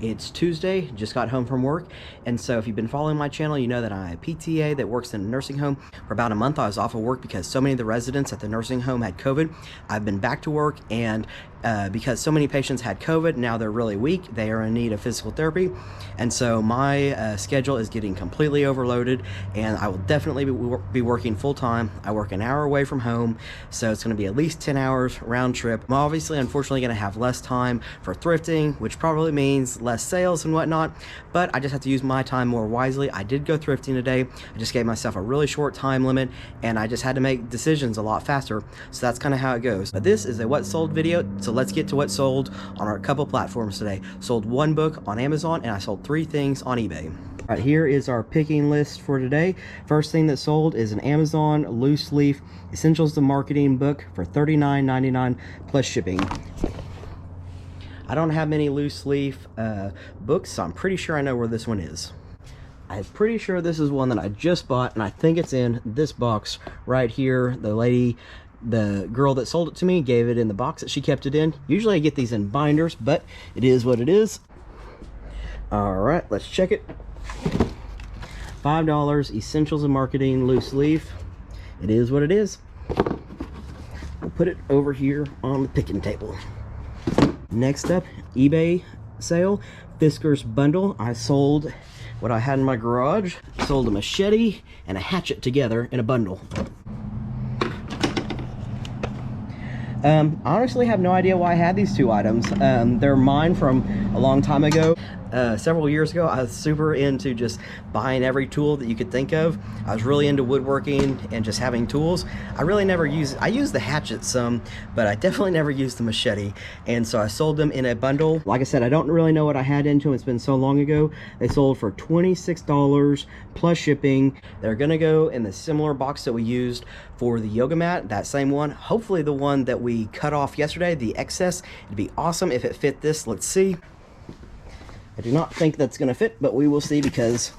It's Tuesday, just got home from work, and so if you've been following my channel, you know that I'm a PTA that works in a nursing home. For about a month, I was off of work because so many of the residents at the nursing home had COVID. I've been back to work, and because so many patients had COVID, now they're really weak, they are in need of physical therapy, and so my schedule is getting completely overloaded, and I will definitely be working full-time. I work an hour away from home, so it's going to be at least 10 hours round trip. I'm obviously, unfortunately, going to have less time for thrifting, which probably means less sales and whatnot, but I just have to use my time more wisely. I did go thrifting today. I just gave myself a really short time limit, and I just had to make decisions a lot faster, so that's kind of how it goes. But this is a what sold video, so let's get to what sold on our couple platforms today. Sold one book on Amazon, and I sold 3 things on eBay. All right, here is our picking list for today. First thing that sold is an Amazon loose leaf Essentials to Marketing book for $39.99 plus shipping. I don't have many loose leaf books, so I'm pretty sure I know where this one is. I'm pretty sure this is one that I just bought, and I think it's in this box right here. The girl that sold it to me gave it in the box that she kept it in. Usually I get these in binders, but it is what it is. All right, let's check it. $5 Essentials of Marketing loose leaf. It is what it is. We'll put it over here on the picking table. Next up, eBay sale, Fisker's bundle. I sold what I had in my garage. Sold a machete and a hatchet together in a bundle. I honestly have no idea why I had these 2 items. They're mine from a long time ago. Several years ago, I was super into just buying every tool that you could think of. I was really into woodworking and just having tools. I used the hatchet some, but I definitely never used the machete. And so I sold them in a bundle. Like I said, I don't really know what I had into them. It's been so long ago. They sold for $26 plus shipping. They're gonna go in the similar box that we used for the yoga mat, that same one. Hopefully the one that we cut off yesterday, the excess. It'd be awesome if it fit this. Let's see. I do not think that's going to fit, but we will see because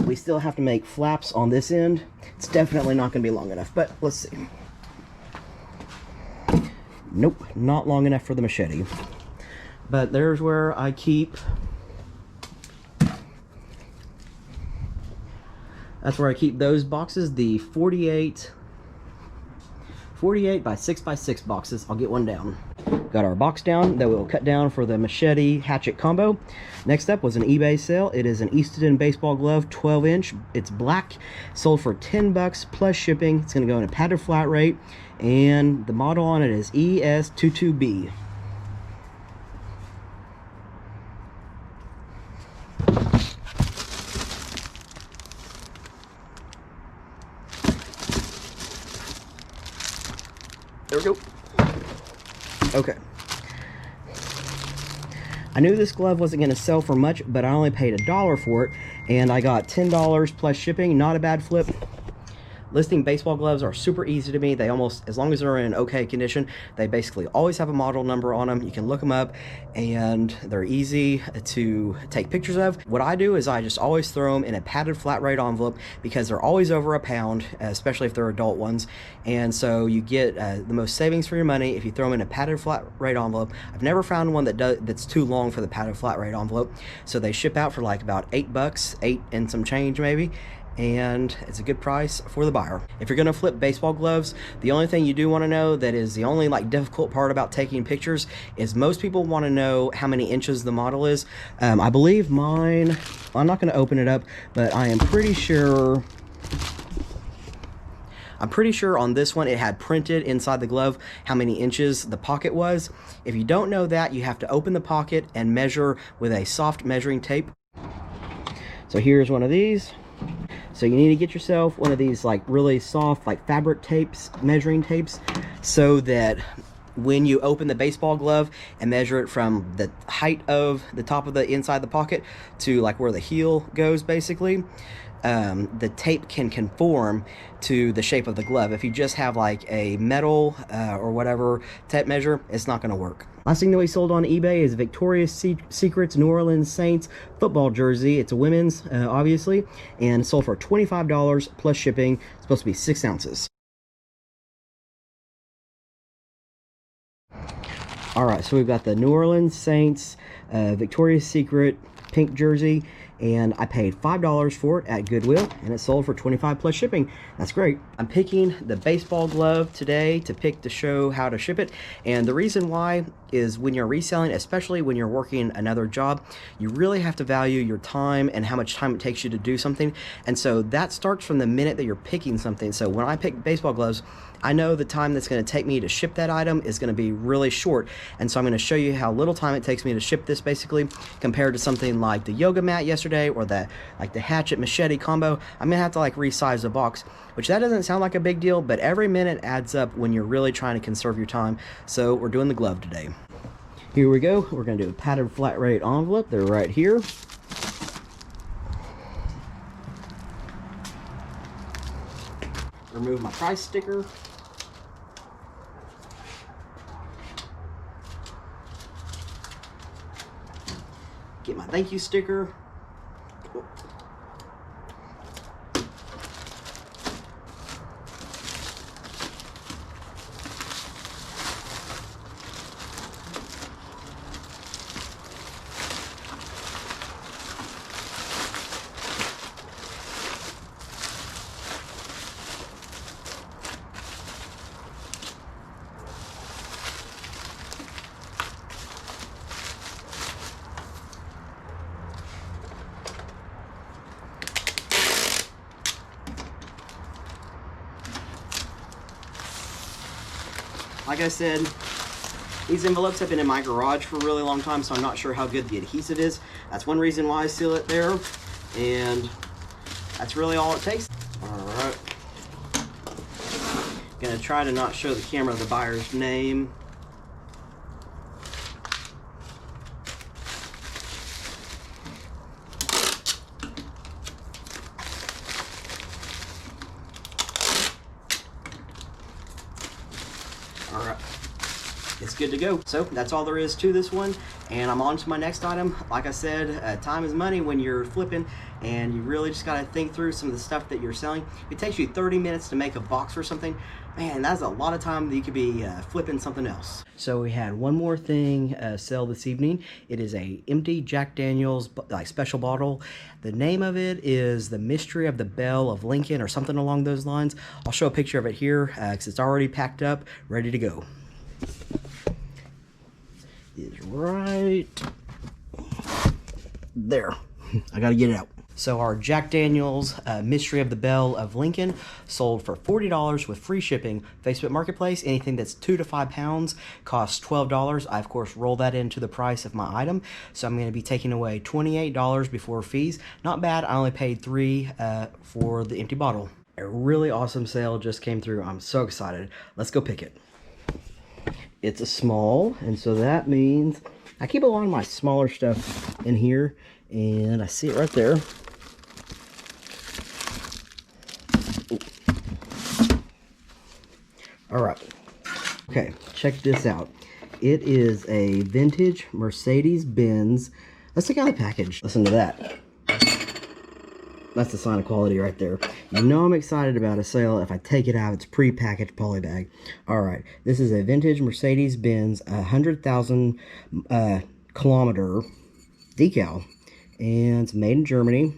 we still have to make flaps on this end. It's definitely not going to be long enough, but let's see. Nope, not long enough for the machete. But there's where I keep... That's where I keep those boxes, the 48 by 6 by 6 boxes. I'll get one down. Got our box down that we'll cut down for the machete hatchet combo. Next up was an eBay sale. It is an Easton baseball glove, 12-inch. It's black, sold for $10 plus shipping. It's going to go in a padded flat rate, and the model on it is ES22B. There we go. Okay. I knew this glove wasn't going to sell for much, but I only paid $1 for it, and I got $10 plus shipping. Not a bad flip. Listing baseball gloves are super easy to me. They almost, as long as they're in okay condition, they basically always have a model number on them. You can look them up, and they're easy to take pictures of. What I do is I just always throw them in a padded flat rate envelope because they're always over a pound, especially if they're adult ones. And so you get the most savings for your money if you throw them in a padded flat rate envelope. I've never found one that's too long for the padded flat rate envelope. So they ship out for like about $8, 8 and some change maybe. And it's a good price for the buyer. If you're gonna flip baseball gloves, the only thing you do want to know that is the only difficult part about taking pictures is most people want to know how many inches the model is. I believe mine, I'm not going to open it up, but I'm pretty sure on this one it had printed inside the glove how many inches the pocket was. If you don't know that, you have to open the pocket and measure with a soft measuring tape. So here's one of these. So you need to get yourself one of these really soft fabric tapes, measuring tapes, so that when you open the baseball glove and measure it from the height of the top of the inside the pocket to where the heel goes basically, the tape can conform to the shape of the glove. If you just have a metal or whatever tape measure, it's not going to work. Last thing that we sold on eBay is Victoria's Secret's New Orleans Saints football jersey. It's a women's, obviously, and sold for $25 plus shipping. It's supposed to be 6 ounces. All right, so we've got the New Orleans Saints Victoria's Secret pink jersey, and I paid $5 for it at Goodwill, and it sold for $25 plus shipping. That's great. I'm picking the baseball glove today to show how to ship it, and the reason why is when you're reselling, especially when you're working another job, you really have to value your time and how much time it takes you to do something. And so that starts from the minute that you're picking something. So when I pick baseball gloves, I know the time that's going to take me to ship that item is going to be really short. And so I'm going to show you how little time it takes me to ship this, basically, compared to something like the yoga mat yesterday or the hatchet machete combo. I'm going to have to resize the box, which that doesn't sound like a big deal, but every minute adds up when you're really trying to conserve your time. So we're doing the glove today. Here we go. We're going to do a padded flat rate envelope. They're right here. Remove my price sticker. Get my thank you sticker. Like I said, these envelopes have been in my garage for a really long time, so I'm not sure how good the adhesive is. That's one reason why I seal it there, and that's really all it takes. All right. Gonna try to not show the camera the buyer's name. All right, it's good to go. So that's all there is to this one, and I'm on to my next item. Like I said, time is money when you're flipping, and you really just got to think through some of the stuff that you're selling. If it takes you 30 minutes to make a box or something, man, that's a lot of time that you could be flipping something else. So we had one more thing sell this evening. It is a empty Jack Daniel's special bottle. The name of it is The Mystery of the Belle of Lincoln or something along those lines. I'll show a picture of it here because it's already packed up, ready to go. It's right there. I gotta get it out. So our Jack Daniel's Mystery of the Belle of Lincoln sold for $40 with free shipping. Facebook Marketplace, anything that's 2 to 5 pounds costs $12. I, of course, roll that into the price of my item. So I'm going to be taking away $28 before fees. Not bad. I only paid $3 for the empty bottle. A really awesome sale just came through. I'm so excited. Let's go pick it. It's a small, and so that means I keep a lot of my smaller stuff in here, and I see it right there. All right, okay, check this out. It is a vintage Mercedes-Benz. Let's take out the package. Listen to that. That's the sign of quality right there. You know I'm excited about a sale if I take it out. It's pre-packaged poly bag. All right, this is a vintage Mercedes-Benz 100,000 kilometer decal, and it's made in Germany.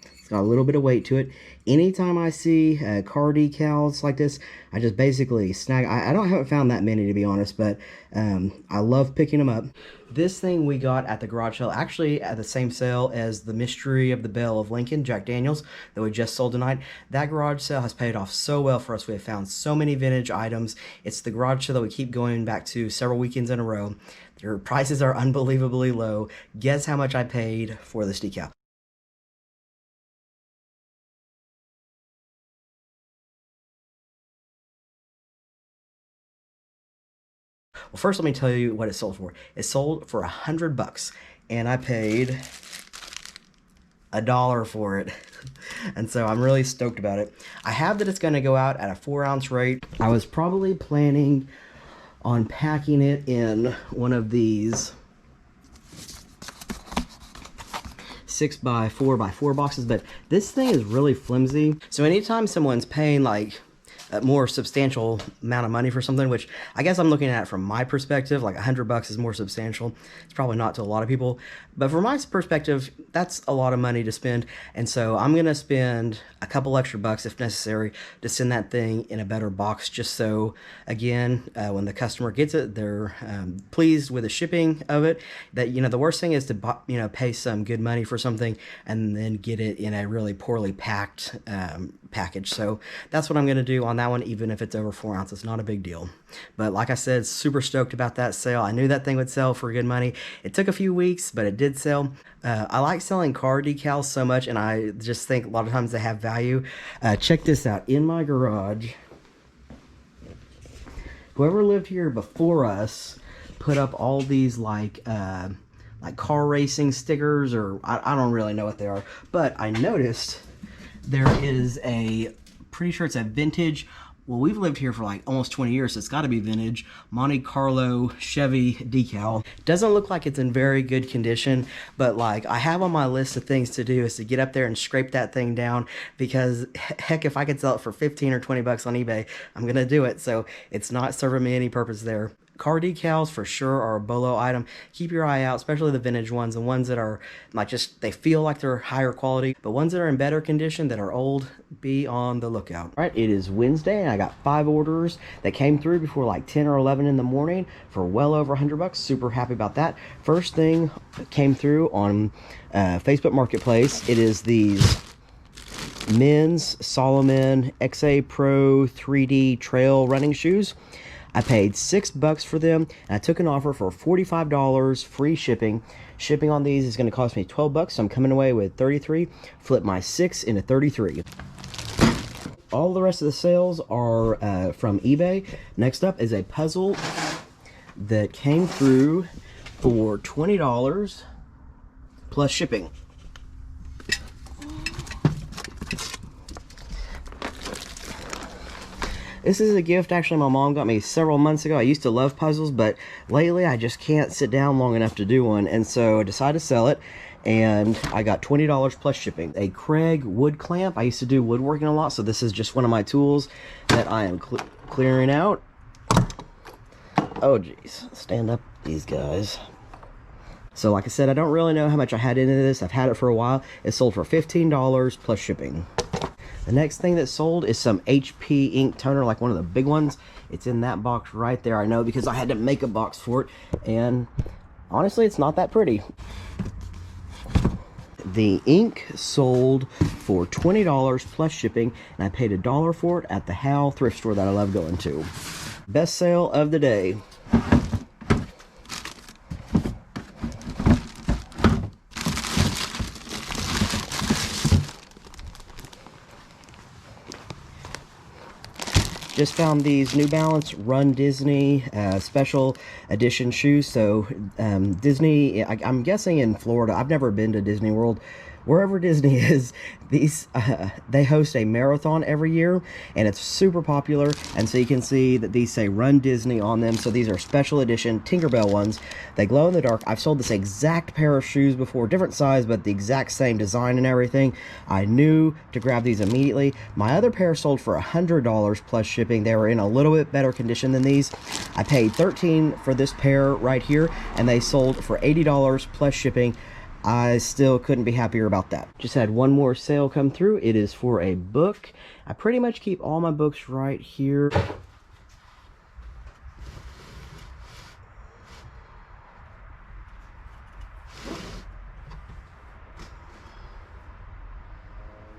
It's got a little bit of weight to it. Anytime I see car decals like this, I just basically snag. I haven't found that many, to be honest, but I love picking them up. This thing we got at the garage sale, actually at the same sale as the Mystery of the Belle of Lincoln, Jack Daniel's, that we just sold tonight. That garage sale has paid off so well for us. We have found so many vintage items. It's the garage sale that we keep going back to several weekends in a row. Their prices are unbelievably low. Guess how much I paid for this decal? Well, first let me tell you what it sold for. It sold for $100, and I paid $1 for it. And so I'm really stoked about it. I have that it's going to go out at a 4-ounce rate. I was probably planning on packing it in one of these 6x4x4 boxes, but this thing is really flimsy. So anytime someone's paying like a more substantial amount of money for something, which I guess I'm looking at it from my perspective, like $100 is more substantial. It's probably not to a lot of people, but from my perspective, that's a lot of money to spend. And so I'm going to spend a couple extra bucks if necessary to send that thing in a better box, just so, again, when the customer gets it, they're pleased with the shipping of it. That, the worst thing is to, pay some good money for something and then get it in a really poorly packed package. So that's what I'm going to do on that one, even if it's over 4 ounces. Not a big deal. But like I said, super stoked about that sale. I knew that thing would sell for good money. It took a few weeks, but it did sell. I like selling car decals so much, and I just think a lot of times they have value. Check this out. In my garage, whoever lived here before us put up all these like car racing stickers, or I don't really know what they are, but I noticed there is pretty sure it's a vintage, well, we've lived here for like almost 20 years, so it's got to be vintage, Monte Carlo Chevy decal. Doesn't look like it's in very good condition, but like I have on my list of things to do is to get up there and scrape that thing down, because heck, if I could sell it for 15 or 20 bucks on eBay, I'm going to do it. So it's not serving me any purpose there. Car decals for sure are a bolo item. Keep your eye out, especially the vintage ones, the ones that are like they feel like they're higher quality, but ones that are in better condition that are old, be on the lookout. All right, it is Wednesday and I got 5 orders that came through before like 10 or 11 in the morning for well over $100. Super happy about that. First thing came through on Facebook Marketplace. It is these men's Solomon XA Pro 3D trail running shoes. I paid $6 for them, and I took an offer for $45, free shipping. Shipping on these is going to cost me $12, so I'm coming away with 33. Flip my 6 into 33. All the rest of the sales are from eBay. Next up is a puzzle that came through for $20 plus shipping. This is a gift actually my mom got me several months ago. I used to love puzzles, but lately I just can't sit down long enough to do one, and so I decided to sell it, and I got $20 plus shipping. A Craig wood clamp. I used to do woodworking a lot, so this is just one of my tools that I am clearing out. Oh geez, stand up these guys. So like I said, I don't really know how much I had into this. I've had it for a while. It sold for $15 plus shipping. The next thing that sold is some HP ink toner, like one of the big ones. It's in that box right there. I know because I had to make a box for it, and honestly, it's not that pretty. The ink sold for $20 plus shipping, and I paid $1 for it at the Hal thrift store that I love going to. Best sale of the day. Just found these New Balance Run Disney special edition shoes. So Disney, I'm guessing in Florida. I've never been to Disney World. Wherever Disney is, these they host a marathon every year, and it's super popular. And so you can see that these say Run Disney on them. So these are special edition Tinkerbell ones. They glow in the dark. I've sold this exact pair of shoes before, different size, but the exact same design and everything. I knew to grab these immediately. My other pair sold for $100 plus shipping. They were in a little bit better condition than these. I paid $13 for this pair right here, and they sold for $80 plus shipping. I still couldn't be happier about that. Just had one more sale come through. It is for a book. I pretty much keep all my books right here.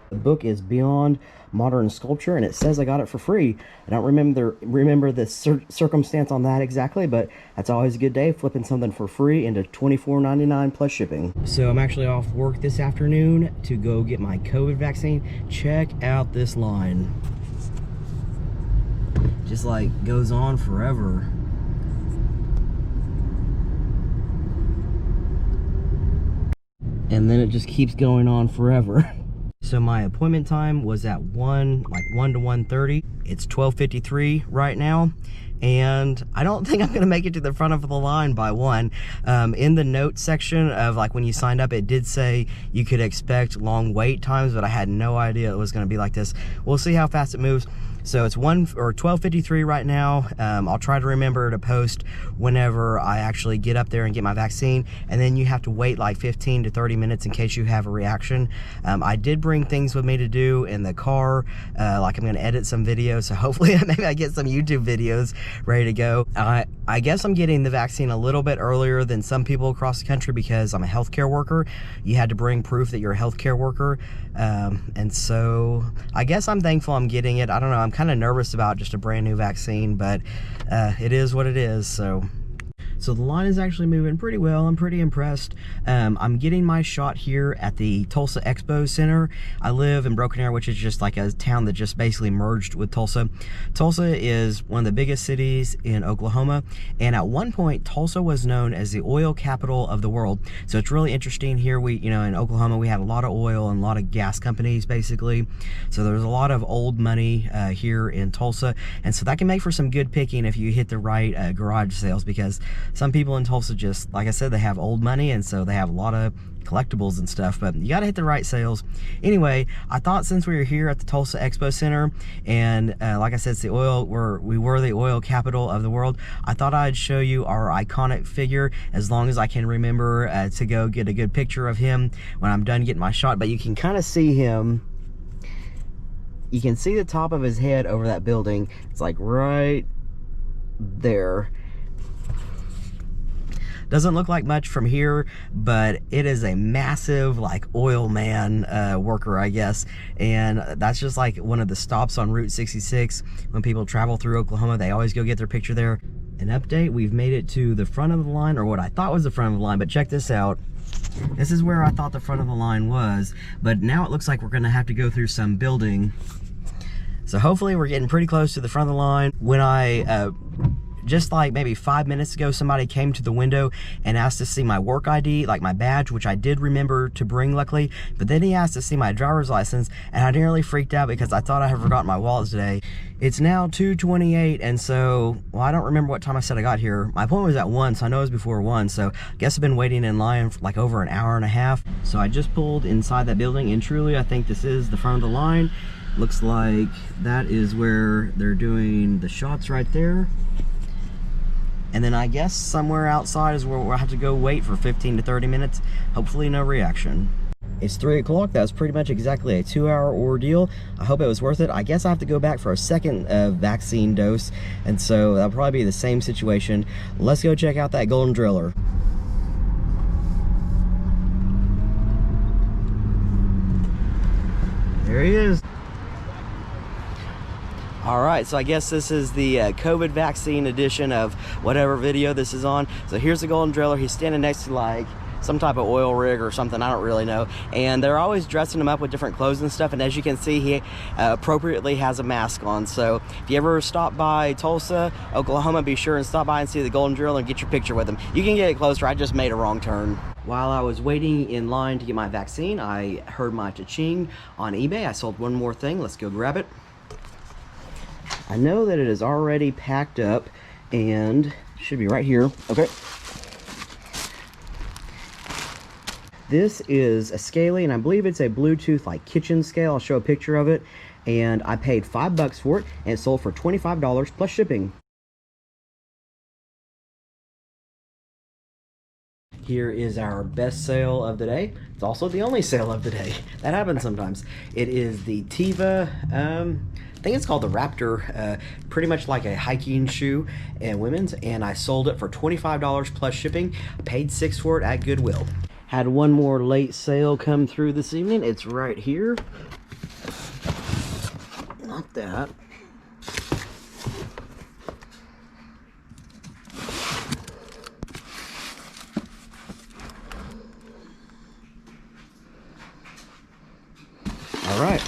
The book is Beyond Modern Sculpture, and it says I got it for free. I don't remember the circumstance on that exactly, but that's always a good day, flipping something for free into $24.99 plus shipping. So I'm actually off work this afternoon to go get my COVID vaccine. Check out this line. Just like goes on forever. And then it just keeps going on forever. So my appointment time was at 1 to 1:30. It's 12:53 right now, and I don't think I'm gonna make it to the front of the line by 1. In the notes section of like when you signed up, it did say you could expect long wait times, but I had no idea it was gonna be like this. We'll see how fast it moves. So it's 12:53 right now. I'll try to remember to post whenever I actually get up there and get my vaccine, and then you have to wait like 15 to 30 minutes in case you have a reaction. I did bring things with me to do in the car, like I'm gonna edit some videos, so hopefully maybe I get some YouTube videos ready to go. I guess I'm getting the vaccine a little bit earlier than some people across the country because I'm a healthcare worker. You had to bring proof that you're a healthcare worker, and so I guess I'm thankful I'm getting it. I don't know, I'm kind of nervous about just a brand new vaccine, but it is what it is. So the line is actually moving pretty well. I'm pretty impressed. I'm getting my shot here at the Tulsa Expo Center. I live in Broken Arrow, which is just like a town that just basically merged with Tulsa. Tulsa is one of the biggest cities in Oklahoma, and at one point Tulsa was known as the oil capital of the world. So it's really interesting here. In Oklahoma we have a lot of oil and a lot of gas companies basically. So there's a lot of old money here in Tulsa, and so that can make for some good picking if you hit the right garage sales, because some people in Tulsa, just like I said, they have old money, and so they have a lot of collectibles and stuff, but you got to hit the right sales. Anyway, I thought since we were here at the Tulsa Expo Center, and like I said, it's we were the oil capital of the world, I thought I'd show you our iconic figure, as long as I can remember to go get a good picture of him when I'm done getting my shot. But you can kind of see him. You can see the top of his head over that building. It's like right there. Doesn't look like much from here, but it is a massive like oil man worker, I guess. And that's just like one of the stops on Route 66. When people travel through Oklahoma, they always go get their picture there. An update, we've made it to the front of the line, or what I thought was the front of the line, but check this out. This is where I thought the front of the line was, but now it looks like we're gonna have to go through some building. So hopefully we're getting pretty close to the front of the line. When just like maybe 5 minutes ago, somebody came to the window and asked to see my work ID, like my badge, which I did remember to bring luckily, but then he asked to see my driver's license, and I nearly freaked out because I thought I had forgotten my wallet today. It's now 2:28, and so, well, I don't remember what time I said I got here. My appointment was at 1, so I know it was before 1, so I guess I've been waiting in line for like over an hour and a half. So I just pulled inside that building, and truly I think this is the front of the line. Looks like that is where they're doing the shots right there. And then I guess somewhere outside is where we'll have to go wait for 15 to 30 minutes. Hopefully no reaction. It's 3 o'clock. That was pretty much exactly a 2-hour ordeal. I hope it was worth it. I guess I have to go back for a second vaccine dose, and so that'll probably be the same situation. Let's go check out that golden driller. There he is. All right, so I guess this is the COVID vaccine edition of whatever video this is on. So here's the golden driller. He's standing next to like some type of oil rig or something, I don't really know. And they're always dressing him up with different clothes and stuff. And as you can see, he appropriately has a mask on. So if you ever stop by Tulsa, Oklahoma, be sure and stop by and see the golden driller and get your picture with him. You can get it closer. I just made a wrong turn. While I was waiting in line to get my vaccine, I heard my cha-ching on eBay. I sold one more thing. Let's go grab it. I know that it is already packed up and should be right here. Okay. This is a scaly, and I believe it's a Bluetooth like kitchen scale. I'll show a picture of it. And I paid $5 for it, and it sold for $25 plus shipping. Here is our best sale of the day. It's also the only sale of the day. That happens sometimes. It is the Teva, I think it's called the Raptor, pretty much like a hiking shoe and women's, and I sold it for $25 plus shipping. I paid $6 for it at Goodwill. Had one more late sale come through this evening. It's right here. Not that. All right.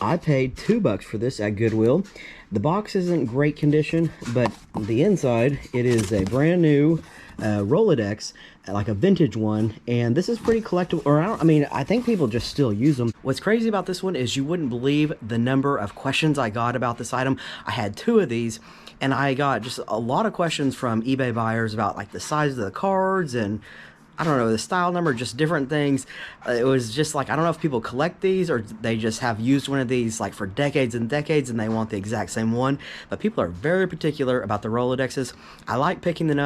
I paid $2 for this at Goodwill. The box isn't great condition, but the inside, it is a brand new Rolodex, like a vintage one, and this is pretty collectible. Or I think people just still use them. What's crazy about this one is you wouldn't believe the number of questions I got about this item. I had 2 of these, and I got just a lot of questions from eBay buyers about like the size of the cards, and I don't know, the style number, just different things. It was just like, I don't know if people collect these or they just have used one of these like for decades and decades and they want the exact same one. But people are very particular about the Rolodexes. I like picking them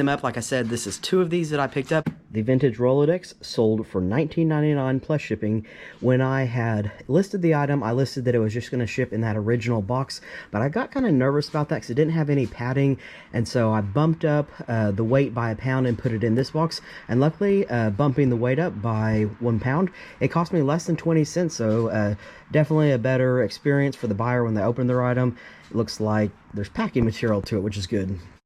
up. Like I said, this is 2 of these that I picked up. The vintage Rolodex sold for $19.99 plus shipping. When I had listed the item, I listed that it was just going to ship in that original box, but I got kind of nervous about that because it didn't have any padding, and so I bumped up the weight by a pound and put it in this box. And luckily, bumping the weight up by 1 pound, it cost me less than 20 cents, so definitely a better experience for the buyer when they open their item. It looks like there's packing material to it, which is good.